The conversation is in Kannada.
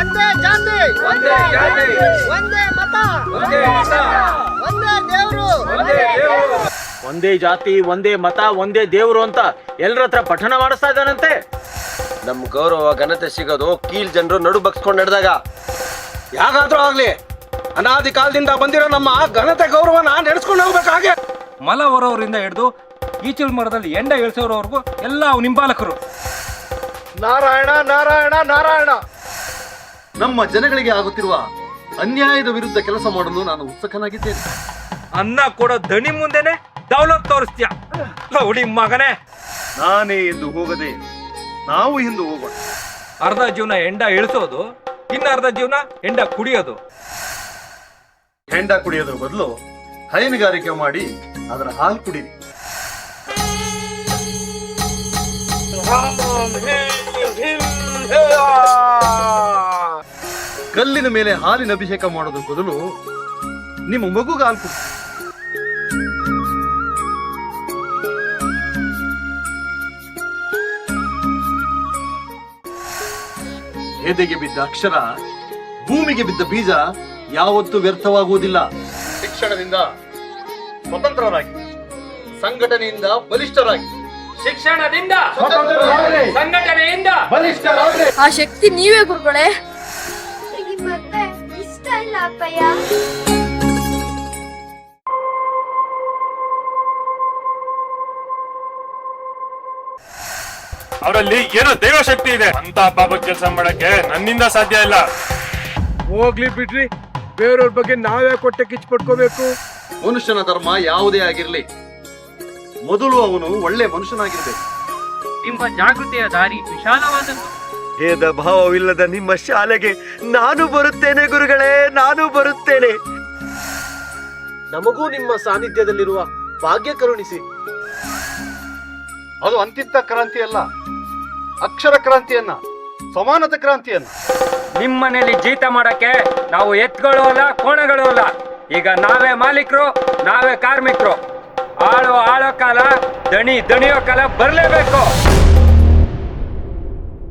ಒಂದೇ ಜಾತಿ, ಒಂದೇ ಜಾತಿ, ಒಂದೇ ಮತ, ಒಂದೇ ಮತ, ಒಂದೇ ದೇವರು, ಒಂದೇ ದೇವರು. ಒಂದೇ ಜಾತಿ, ಒಂದೇ ಮತ, ಒಂದೇ ದೇವರು ಅಂತ ಎಲ್ಲರ ಹತ್ರ ಪಠಣ ಮಾಡಿಸ್ತಾ ಇದ್ದಾನಂತೆ. ನಮ್ ಗೌರವ ಘನತೆ ಸಿಗೋದು ಕೀಲ್ ಜನರು ನಡು ಬಗ್ಸ್ಕೊಂಡು ನಡೆದಾಗ. ಯಾಕಾದ್ರೂ ಆಗ್ಲಿ ಅನಾದಿ ಕಾಲದಿಂದ ಬಂದಿರೋ ನಮ್ಮ ಘನತೆ ಗೌರವನ ನಡೆಸ್ಕೊಂಡು ಹೋಗ್ಬೇಕು. ಹಾಗೆ ಮಲ ಹೊರವರಿಂದ ಹಿಡಿದು ಈಚಲ್ ಮರದಲ್ಲಿ ಎಂಡ ಇಳಿಸೋರವರೆಗೂ ಎಲ್ಲ ಅವು ನಿಂಬಾಲಕರು. ನಾರಾಯಣ ನಾರಾಯಣ ನಾರಾಯಣ. ನಮ್ಮ ಜನಗಳಿಗೆ ಆಗುತ್ತಿರುವ ಅನ್ಯಾಯದ ವಿರುದ್ಧ ಕೆಲಸ ಮಾಡಲು ನಾನು ಉತ್ಸುಕನಾಗಿದ್ದೇನೆ. ಅನ್ನ ಕೊಡೋ ದಣಿ ಮುಂದೆನೆ ದೌಲತ್ ತೋರಿಸ್ತೀಯ ಹುಡಿ ಮಗನೇ. ನಾನೇ ಎಂದು ಹೋಗದೆ ನಾವು ಎಂದು ಹೋಗೋಣ. ಅರ್ಧ ಜೀವನ ಎಂಡ ಇಳಿಸೋದು, ಇನ್ನ ಅರ್ಧ ಜೀವನ ಎಂಡ ಕುಡಿಯೋದು. ಹೆಂಡ ಕುಡಿಯೋದ್ರ ಬದಲು ಹೈನುಗಾರಿಕೆ ಮಾಡಿ ಅದರ ಹಾಲು ಕುಡೀರಿ. ಕಲ್ಲಿನ ಮೇಲೆ ಹಾಲಿನ ಅಭಿಷೇಕ ಮಾಡೋದ್ರ ಬದಲು ನಿಮ್ಮ ಮಗುಗೆ ಹಾಲು ಕುಡಿ. ಎದೆಗೆ ಬಿದ್ದ ಅಕ್ಷರ, ಭೂಮಿಗೆ ಬಿದ್ದ ಬೀಜ ಯಾವತ್ತೂ ವ್ಯರ್ಥವಾಗುವುದಿಲ್ಲ. ಶಿಕ್ಷಣದಿಂದ ಸ್ವತಂತ್ರರಾಗಿ, ಸಂಘಟನೆಯಿಂದ ಬಲಿಷ್ಠರಾಗಿ, ಶಿಕ್ಷಣದಿಂದ ಸಂಘಟನೆಯಿಂದ ಬಲಿಷ್ಠರಾಗಿ. ಆ ಶಕ್ತಿ ನೀವೇ ಗುರುಗಳೇ. ಮತ್ತೆ ಇಷ್ಟ ಇಲ್ಲ ಅಪ್ಪಯ್ಯ. ಅವರಲ್ಲಿ ಏನೋ ದೈವ ಶಕ್ತಿ ಇದೆ ಅಂತ ಪಾಪದ ಕೆಲಸ ಮಾಡಕ್ಕೆ ನನ್ನಿಂದ ಸಾಧ್ಯ ಇಲ್ಲ. ಹೋಗ್ಲಿ ಬಿಡ್ರಿ, ಬೇರೆಯವ್ರ ಬಗ್ಗೆ ನಾವೇ ಕೊಟ್ಟೆ ಕಿಚ್ಚು ಪಡ್ಕೋಬೇಕು. ಮನುಷ್ಯನ ಧರ್ಮ ಯಾವುದೇ ಆಗಿರ್ಲಿ, ಮೊದಲು ಅವನು ಒಳ್ಳೆ ಮನುಷ್ಯನಾಗಿರ್ಬೇಕು. ನಿಮ್ಮ ಜಾಗೃತಿಯ ದಾರಿ ವಿಶಾಲವಾದದ್ದು. ಭೇದ ಭಾವವಿಲ್ಲದ ನಿಮ್ಮ ಶಾಲೆಗೆ ನಾನು ಬರುತ್ತೇನೆ ಗುರುಗಳೇ, ನಾನು ಬರುತ್ತೇನೆ. ನಮಗೂ ನಿಮ್ಮ ಸಾನ್ನಿಧ್ಯದಲ್ಲಿರುವ ಭಾಗ್ಯ ಕರುಣಿಸಿ. ಅದು ಅಂತಿಂತ ಕ್ರಾಂತಿ ಅಲ್ಲ, ಅಕ್ಷರ ಕ್ರಾಂತಿಯನ್ನ, ಸಮಾನತೆ ಕ್ರಾಂತಿಯನ್ನ. ನಿಮ್ಮನೇಲಿ ಜೀತ ಮಾಡಕ್ಕೆ ನಾವು ಎತ್ಗಳು ಅಲ್ಲ, ಕೋಣಗಳು ಅಲ್ಲ. ಈಗ ನಾವೇ ಮಾಲೀಕರು, ನಾವೇ ಕಾರ್ಮಿಕರು. ಆಳೋ ಕಾಲ, ದಣಿಯೋ ಕಾಲ ಬರಲೇಬೇಕು.